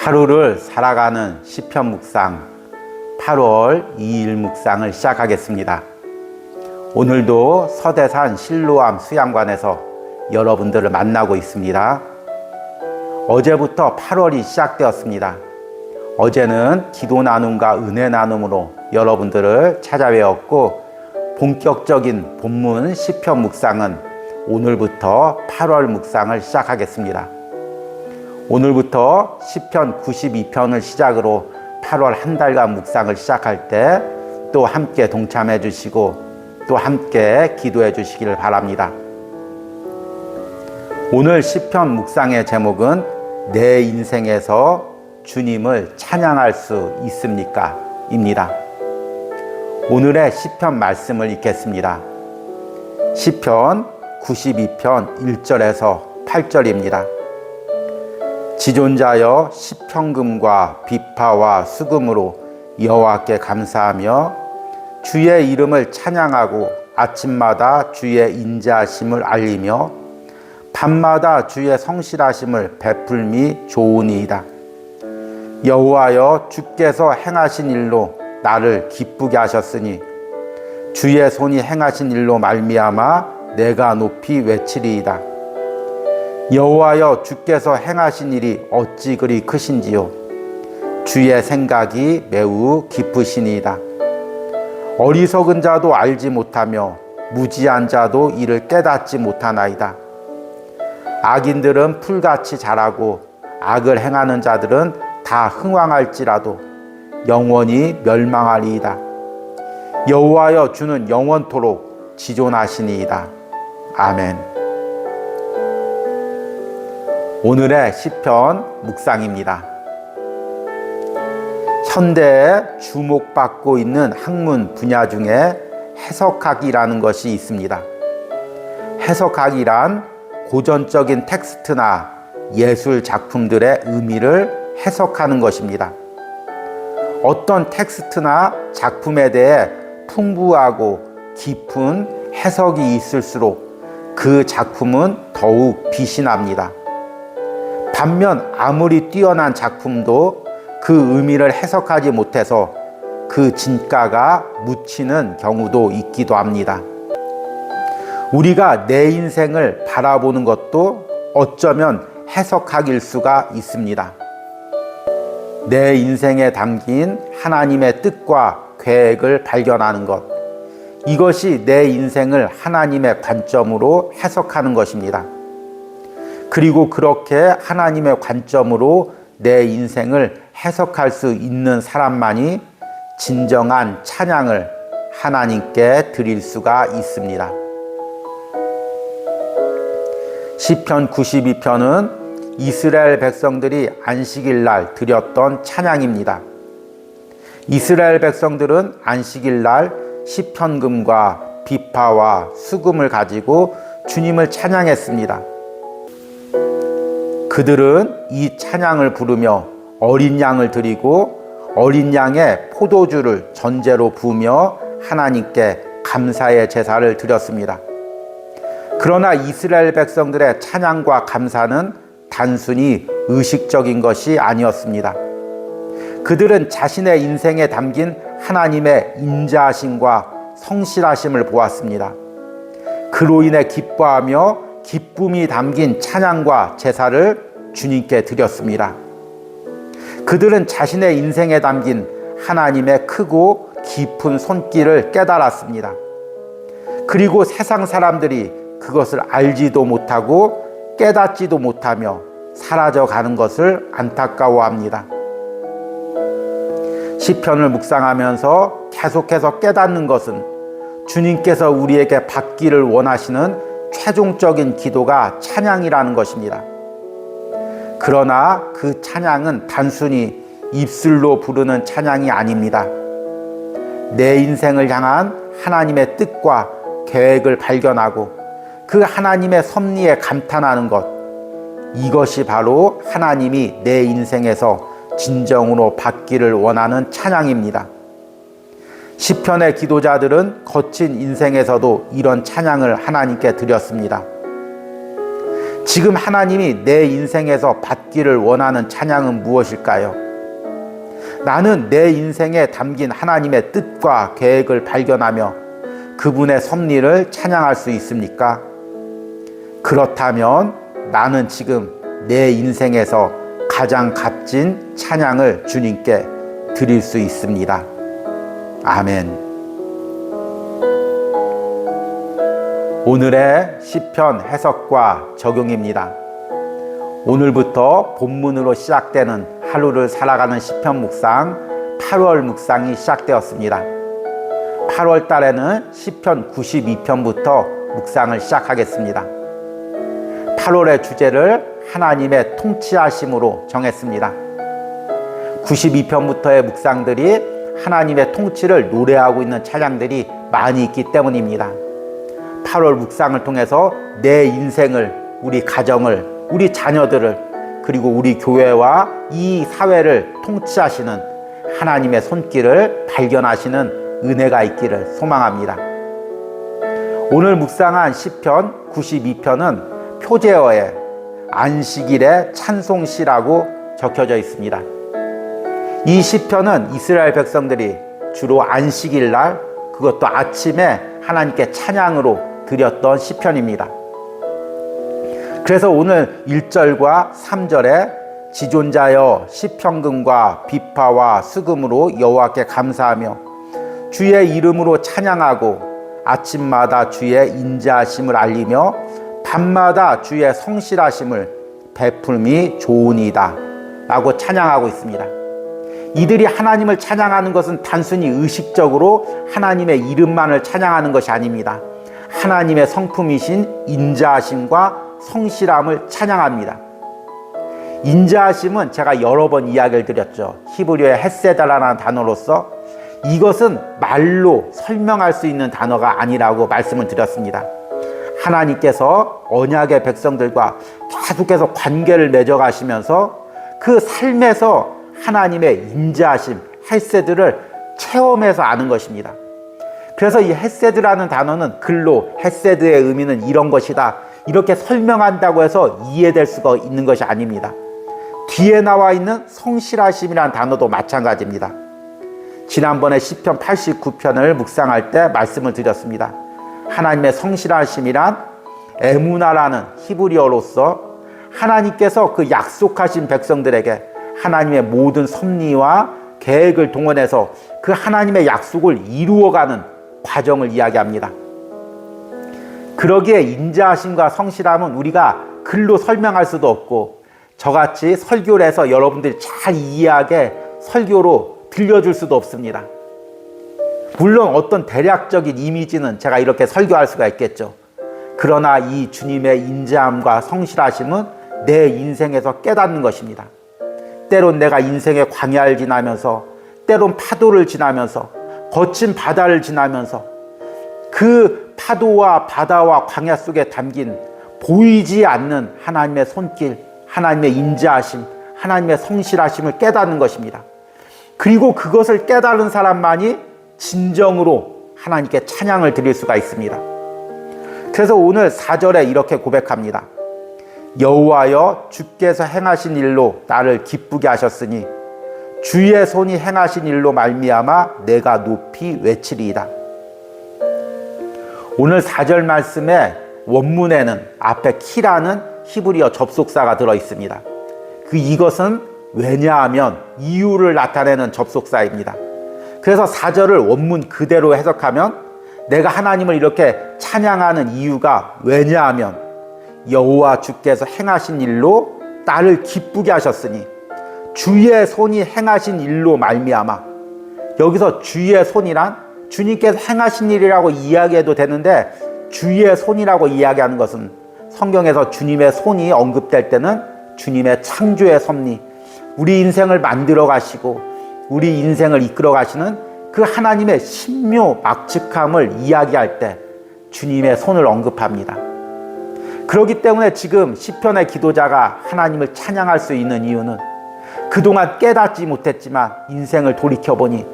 하루를 살아가는 시편 묵상 8월 2일 묵상을 시작하겠습니다. 오늘도 서대산 실로암 수양관에서 여러분들을 만나고 있습니다. 어제부터 8월이 시작되었습니다. 어제는 기도 나눔과 은혜 나눔으로 여러분들을 찾아뵈었고, 본격적인 본문 시편 묵상은 오늘부터 8월 묵상을 시작하겠습니다. 오늘부터 시편 92편을 시작으로 8월 한 달간 묵상을 시작할 때 또 함께 동참해 주시고 또 함께 기도해 주시기를 바랍니다. 오늘 시편 묵상의 제목은 내 인생에서 주님을 찬양할 수 있습니까? 입니다. 오늘의 시편 말씀을 읽겠습니다. 시편 92편 1절에서 8절입니다. 지존자여 시편금과 비파와 수금으로 여호와께 감사하며 주의 이름을 찬양하고 아침마다 주의 인자하심을 알리며 밤마다 주의 성실하심을 베풀미 좋으니이다. 여호와여 주께서 행하신 일로 나를 기쁘게 하셨으니 주의 손이 행하신 일로 말미암아 내가 높이 외치리이다. 여호와여 주께서 행하신 일이 어찌 그리 크신지요. 주의 생각이 매우 깊으시니이다. 어리석은 자도 알지 못하며 무지한 자도 이를 깨닫지 못하나이다. 악인들은 풀같이 자라고 악을 행하는 자들은 다 흥왕할지라도 영원히 멸망하리이다. 여호와여 주는 영원토록 지존하시니이다. 아멘. 오늘의 시편 묵상입니다. 현대에 주목받고 있는 학문 분야 중에 해석학이라는 것이 있습니다. 해석학이란 고전적인 텍스트나 예술 작품들의 의미를 해석하는 것입니다. 어떤 텍스트나 작품에 대해 풍부하고 깊은 해석이 있을수록 그 작품은 더욱 빛이 납니다. 반면 아무리 뛰어난 작품도 그 의미를 해석하지 못해서 그 진가가 묻히는 경우도 있기도 합니다. 우리가 내 인생을 바라보는 것도 어쩌면 해석학일 수가 있습니다. 내 인생에 담긴 하나님의 뜻과 계획을 발견하는 것, 이것이 내 인생을 하나님의 관점으로 해석하는 것입니다. 그리고 그렇게 하나님의 관점으로 내 인생을 해석할 수 있는 사람만이 진정한 찬양을 하나님께 드릴 수가 있습니다. 시편 92편은 이스라엘 백성들이 안식일 날 드렸던 찬양입니다. 이스라엘 백성들은 안식일 날 시편금과 비파와 수금을 가지고 주님을 찬양했습니다. 그들은 이 찬양을 부르며 어린 양을 드리고 어린 양의 포도주를 전제로 부으며 하나님께 감사의 제사를 드렸습니다. 그러나 이스라엘 백성들의 찬양과 감사는 단순히 의식적인 것이 아니었습니다. 그들은 자신의 인생에 담긴 하나님의 인자하심과 성실하심을 보았습니다. 그로 인해 기뻐하며 기쁨이 담긴 찬양과 제사를 주님께 드렸습니다. 그들은 자신의 인생에 담긴 하나님의 크고 깊은 손길을 깨달았습니다. 그리고 세상 사람들이 그것을 알지도 못하고 깨닫지도 못하며 사라져가는 것을 안타까워합니다. 시편을 묵상하면서 계속해서 깨닫는 것은 주님께서 우리에게 받기를 원하시는 최종적인 기도가 찬양이라는 것입니다. 그러나 그 찬양은 단순히 입술로 부르는 찬양이 아닙니다. 내 인생을 향한 하나님의 뜻과 계획을 발견하고 그 하나님의 섭리에 감탄하는 것, 이것이 바로 하나님이 내 인생에서 진정으로 받기를 원하는 찬양입니다. 시편의 기도자들은 거친 인생에서도 이런 찬양을 하나님께 드렸습니다. 지금 하나님이 내 인생에서 받기를 원하는 찬양은 무엇일까요? 나는 내 인생에 담긴 하나님의 뜻과 계획을 발견하며 그분의 섭리를 찬양할 수 있습니까? 그렇다면 나는 지금 내 인생에서 가장 값진 찬양을 주님께 드릴 수 있습니다. 아멘. 오늘의 시편 해석과 적용입니다. 오늘부터 본문으로 시작되는 하루를 살아가는 시편 묵상 8월 묵상이 시작되었습니다. 8월 달에는 시편 92편부터 묵상을 시작하겠습니다. 8월의 주제를 하나님의 통치하심으로 정했습니다. 92편부터의 묵상들이 하나님의 통치를 노래하고 있는 찬양들이 많이 있기 때문입니다. 8월 묵상을 통해서 내 인생을, 우리 가정을, 우리 자녀들을, 그리고 우리 교회와 이 사회를 통치하시는 하나님의 손길을 발견하시는 은혜가 있기를 소망합니다. 오늘 묵상한 시편 92편은 표제어에 안식일의 찬송시라고 적혀져 있습니다. 이 시편은 이스라엘 백성들이 주로 안식일날, 그것도 아침에 하나님께 찬양으로 드렸던 시편입니다. 그래서 오늘 1절과 3절에 지존자여 시편금과 비파와 수금으로 여호와께 감사하며 주의 이름으로 찬양하고 아침마다 주의 인자하심을 알리며 밤마다 주의 성실하심을 베풀미 좋으니이다 라고 찬양하고 있습니다. 이들이 하나님을 찬양하는 것은 단순히 의식적으로 하나님의 이름만을 찬양하는 것이 아닙니다. 하나님의 성품이신 인자하심과 성실함을 찬양합니다. 인자하심은 제가 여러 번 이야기를 드렸죠. 히브리어의 헤세다라는 단어로서 이것은 말로 설명할 수 있는 단어가 아니라고 말씀을 드렸습니다. 하나님께서 언약의 백성들과 계속해서 관계를 맺어가시면서 그 삶에서 하나님의 인자하심, 헤세드를 체험해서 아는 것입니다. 그래서 이 헤세드라는 단어는 글로 헤세드의 의미는 이런 것이다, 이렇게 설명한다고 해서 이해될 수가 있는 것이 아닙니다. 뒤에 나와 있는 성실하심이라는 단어도 마찬가지입니다. 지난번에 시편 89편을 묵상할 때 말씀을 드렸습니다. 하나님의 성실하심이란 에무나라는 히브리어로서 하나님께서 그 약속하신 백성들에게 하나님의 모든 섭리와 계획을 동원해서 그 하나님의 약속을 이루어가는 과정을 이야기합니다. 그러기에 인자하심과 성실함은 우리가 글로 설명할 수도 없고 저같이 설교를 해서 여러분들이 잘 이해하게 설교로 들려줄 수도 없습니다. 물론 어떤 대략적인 이미지는 제가 이렇게 설교할 수가 있겠죠. 그러나 이 주님의 인자함과 성실하심은 내 인생에서 깨닫는 것입니다. 때론 내가 인생의 광야를 지나면서, 때론 파도를 지나면서, 거친 바다를 지나면서 그 파도와 바다와 광야 속에 담긴 보이지 않는 하나님의 손길, 하나님의 인자하심, 하나님의 성실하심을 깨닫는 것입니다. 그리고 그것을 깨달은 사람만이 진정으로 하나님께 찬양을 드릴 수가 있습니다. 그래서 오늘 4절에 이렇게 고백합니다. 여호와여 주께서 행하신 일로 나를 기쁘게 하셨으니 주의 손이 행하신 일로 말미암아 내가 높이 외치리이다. 오늘 4절 말씀의 원문에는 앞에 키라는 히브리어 접속사가 들어 있습니다. 이것은 왜냐하면 이유를 나타내는 접속사입니다. 그래서 4절을 원문 그대로 해석하면 내가 하나님을 이렇게 찬양하는 이유가 왜냐하면 여호와 주께서 행하신 일로 나를 기쁘게 하셨으니 주의 손이 행하신 일로 말미암아. 여기서 주의 손이란 주님께서 행하신 일이라고 이야기해도 되는데 주의 손이라고 이야기하는 것은 성경에서 주님의 손이 언급될 때는 주님의 창조의 섭리, 우리 인생을 만들어 가시고 우리 인생을 이끌어 가시는 그 하나님의 신묘 막측함을 이야기할 때 주님의 손을 언급합니다. 그렇기 때문에 지금 시편의 기도자가 하나님을 찬양할 수 있는 이유는 그동안 깨닫지 못했지만 인생을 돌이켜보니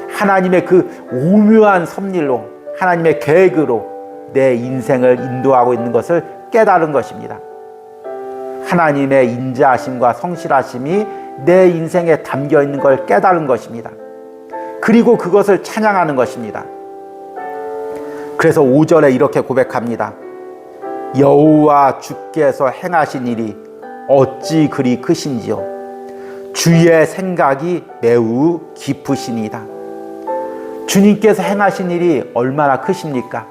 하나님의 그 오묘한 섭리로, 하나님의 계획으로 내 인생을 인도하고 있는 것을 깨달은 것입니다. 하나님의 인자하심과 성실하심이 내 인생에 담겨 있는 걸 깨달은 것입니다. 그리고 그것을 찬양하는 것입니다. 그래서 5절에 이렇게 고백합니다. 여호와 주께서 행하신 일이 어찌 그리 크신지요. 주의 생각이 매우 깊으시니이다. 주님께서 행하신 일이 얼마나 크십니까?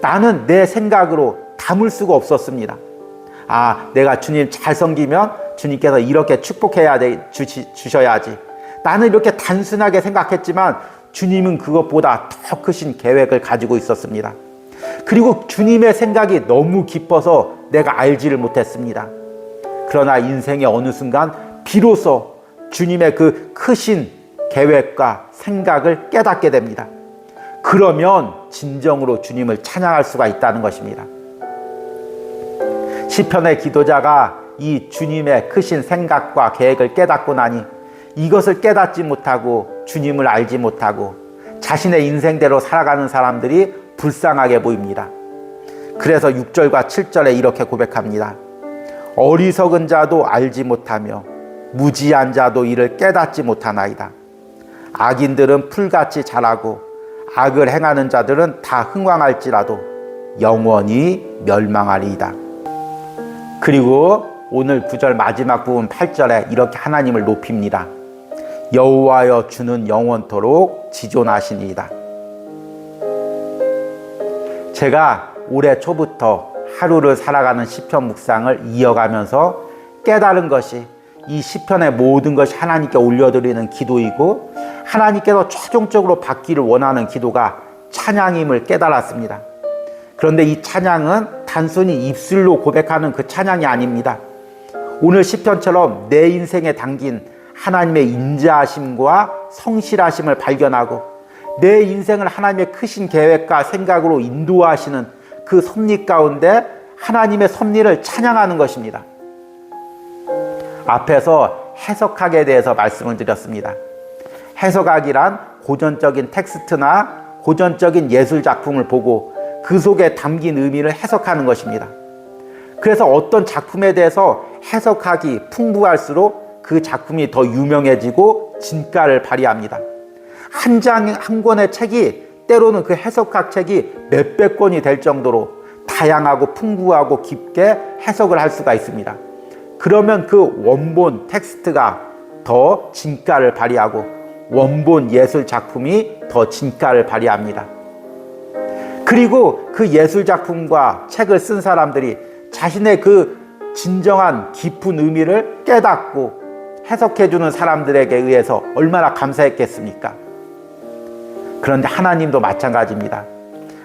나는 내 생각으로 담을 수가 없었습니다. 내가 주님 잘 섬기면 주님께서 이렇게 축복해야 주셔야지. 나는 이렇게 단순하게 생각했지만 주님은 그것보다 더 크신 계획을 가지고 있었습니다. 그리고 주님의 생각이 너무 깊어서 내가 알지를 못했습니다. 그러나 인생의 어느 순간 비로소 주님의 그 크신 계획과 생각을 깨닫게 됩니다. 그러면 진정으로 주님을 찬양할 수가 있다는 것입니다. 시편의 기도자가 이 주님의 크신 생각과 계획을 깨닫고 나니 이것을 깨닫지 못하고 주님을 알지 못하고 자신의 인생대로 살아가는 사람들이 불쌍하게 보입니다. 그래서 6절과 7절에 이렇게 고백합니다. 어리석은 자도 알지 못하며 무지한 자도 이를 깨닫지 못하나이다. 악인들은 풀같이 자라고 악을 행하는 자들은 다 흥왕할지라도 영원히 멸망하리이다. 그리고 오늘 9절 마지막 부분 8절에 이렇게 하나님을 높입니다. 여호와여 주는 영원토록 지존하시니이다. 제가 올해 초부터 하루를 살아가는 시편 묵상을 이어가면서 깨달은 것이 이 시편의 모든 것이 하나님께 올려드리는 기도이고 하나님께서 최종적으로 받기를 원하는 기도가 찬양임을 깨달았습니다. 그런데 이 찬양은 단순히 입술로 고백하는 그 찬양이 아닙니다. 오늘 시편처럼 내 인생에 담긴 하나님의 인자하심과 성실하심을 발견하고 내 인생을 하나님의 크신 계획과 생각으로 인도하시는 그 섭리 가운데 하나님의 섭리를 찬양하는 것입니다. 앞에서 해석학에 대해서 말씀을 드렸습니다. 해석학이란 고전적인 텍스트나 고전적인 예술 작품을 보고 그 속에 담긴 의미를 해석하는 것입니다. 그래서 어떤 작품에 대해서 해석학이 풍부할수록 그 작품이 더 유명해지고 진가를 발휘합니다. 한 권의 책이 때로는 그 해석학 책이 몇백 권이 될 정도로 다양하고 풍부하고 깊게 해석을 할 수가 있습니다. 그러면 그 원본 텍스트가 더 진가를 발휘하고 원본 예술 작품이 더 진가를 발휘합니다. 그리고 그 예술 작품과 책을 쓴 사람들이 자신의 그 진정한 깊은 의미를 깨닫고 해석해주는 사람들에게 의해서 얼마나 감사했겠습니까? 그런데 하나님도 마찬가지입니다.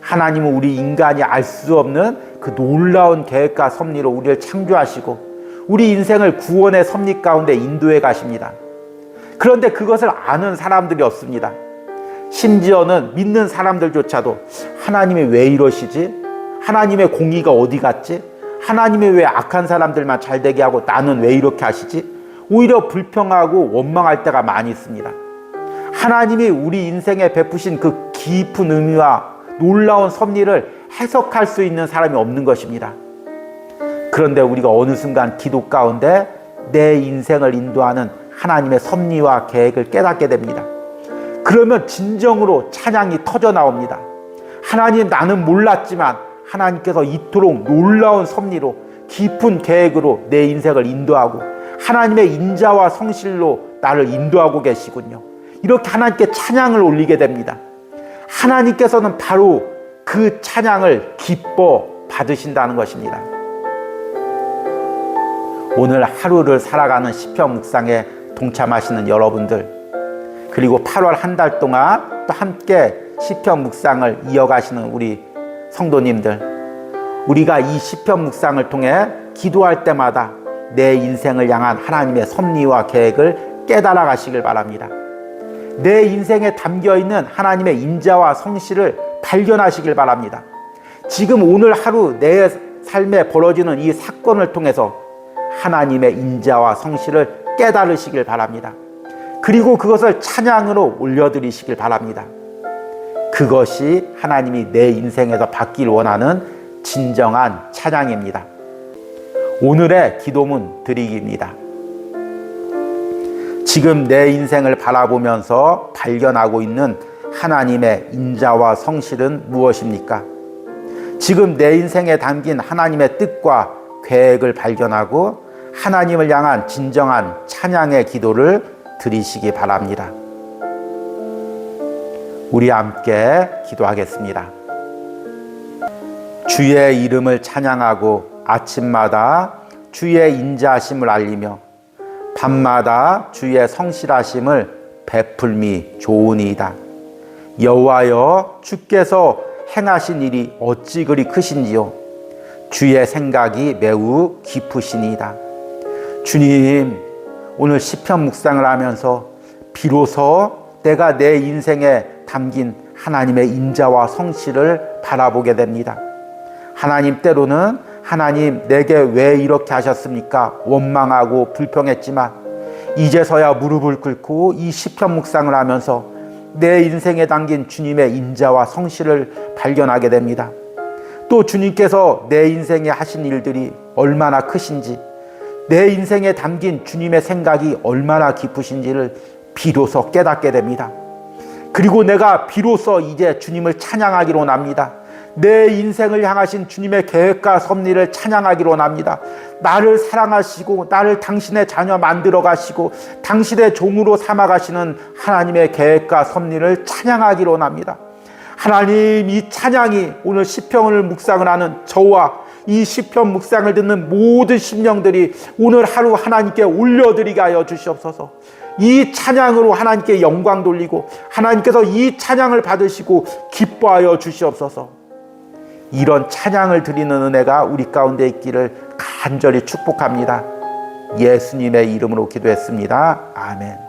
하나님은 우리 인간이 알 수 없는 그 놀라운 계획과 섭리로 우리를 창조하시고 우리 인생을 구원의 섭리 가운데 인도해 가십니다. 그런데 그것을 아는 사람들이 없습니다. 심지어는 믿는 사람들조차도 하나님이 왜 이러시지? 하나님의 공의가 어디 갔지? 하나님이 왜 악한 사람들만 잘 되게 하고 나는 왜 이렇게 하시지? 오히려 불평하고 원망할 때가 많이 있습니다. 하나님이 우리 인생에 베푸신 그 깊은 의미와 놀라운 섭리를 해석할 수 있는 사람이 없는 것입니다. 그런데 우리가 어느 순간 기도 가운데 내 인생을 인도하는 하나님의 섭리와 계획을 깨닫게 됩니다. 그러면 진정으로 찬양이 터져 나옵니다. 하나님, 나는 몰랐지만 하나님께서 이토록 놀라운 섭리로 깊은 계획으로 내 인생을 인도하고 하나님의 인자와 성실로 나를 인도하고 계시군요. 이렇게 하나님께 찬양을 올리게 됩니다. 하나님께서는 바로 그 찬양을 기뻐 받으신다는 것입니다. 오늘 하루를 살아가는 시편 묵상에 동참하시는 여러분들, 그리고 8월 한 달 동안 또 함께 시편 묵상을 이어가시는 우리 성도님들, 우리가 이 시편 묵상을 통해 기도할 때마다 내 인생을 향한 하나님의 섭리와 계획을 깨달아 가시길 바랍니다. 내 인생에 담겨있는 하나님의 인자와 성실을 발견하시길 바랍니다. 지금 오늘 하루 내 삶에 벌어지는 이 사건을 통해서 하나님의 인자와 성실을 깨달으시길 바랍니다. 그리고 그것을 찬양으로 올려드리시길 바랍니다. 그것이 하나님이 내 인생에서 받길 원하는 진정한 찬양입니다. 오늘의 기도문 드리기입니다. 지금 내 인생을 바라보면서 발견하고 있는 하나님의 인자와 성실은 무엇입니까? 지금 내 인생에 담긴 하나님의 뜻과 계획을 발견하고 하나님을 향한 진정한 찬양의 기도를 드리시기 바랍니다. 우리 함께 기도하겠습니다. 주의 이름을 찬양하고 아침마다 주의 인자하심을 알리며 밤마다 주의 성실하심을 베풀미 좋으니이다. 여호와여, 주께서 행하신 일이 어찌 그리 크신지요. 주의 생각이 매우 깊으시니이다. 주님, 오늘 시편 묵상을 하면서 비로소 내가 내 인생에 담긴 하나님의 인자와 성실을 바라보게 됩니다. 하나님, 때로는 하나님 내게 왜 이렇게 하셨습니까? 원망하고 불평했지만 이제서야 무릎을 꿇고 이 시편 묵상을 하면서 내 인생에 담긴 주님의 인자와 성실을 발견하게 됩니다. 또 주님께서 내 인생에 하신 일들이 얼마나 크신지, 내 인생에 담긴 주님의 생각이 얼마나 깊으신지를 비로소 깨닫게 됩니다. 그리고 내가 비로소 이제 주님을 찬양하기로 납니다. 내 인생을 향하신 주님의 계획과 섭리를 찬양하기로 납니다. 나를 사랑하시고 나를 당신의 자녀 만들어 가시고 당신의 종으로 삼아 가시는 하나님의 계획과 섭리를 찬양하기로 납니다. 하나님, 이 찬양이 오늘 시편을 묵상을 하는 저와 이 시편 묵상을 듣는 모든 심령들이 오늘 하루 하나님께 올려드리게 하여 주시옵소서. 이 찬양으로 하나님께 영광 돌리고 하나님께서 이 찬양을 받으시고 기뻐하여 주시옵소서. 이런 찬양을 드리는 은혜가 우리 가운데 있기를 간절히 축복합니다. 예수님의 이름으로 기도했습니다. 아멘.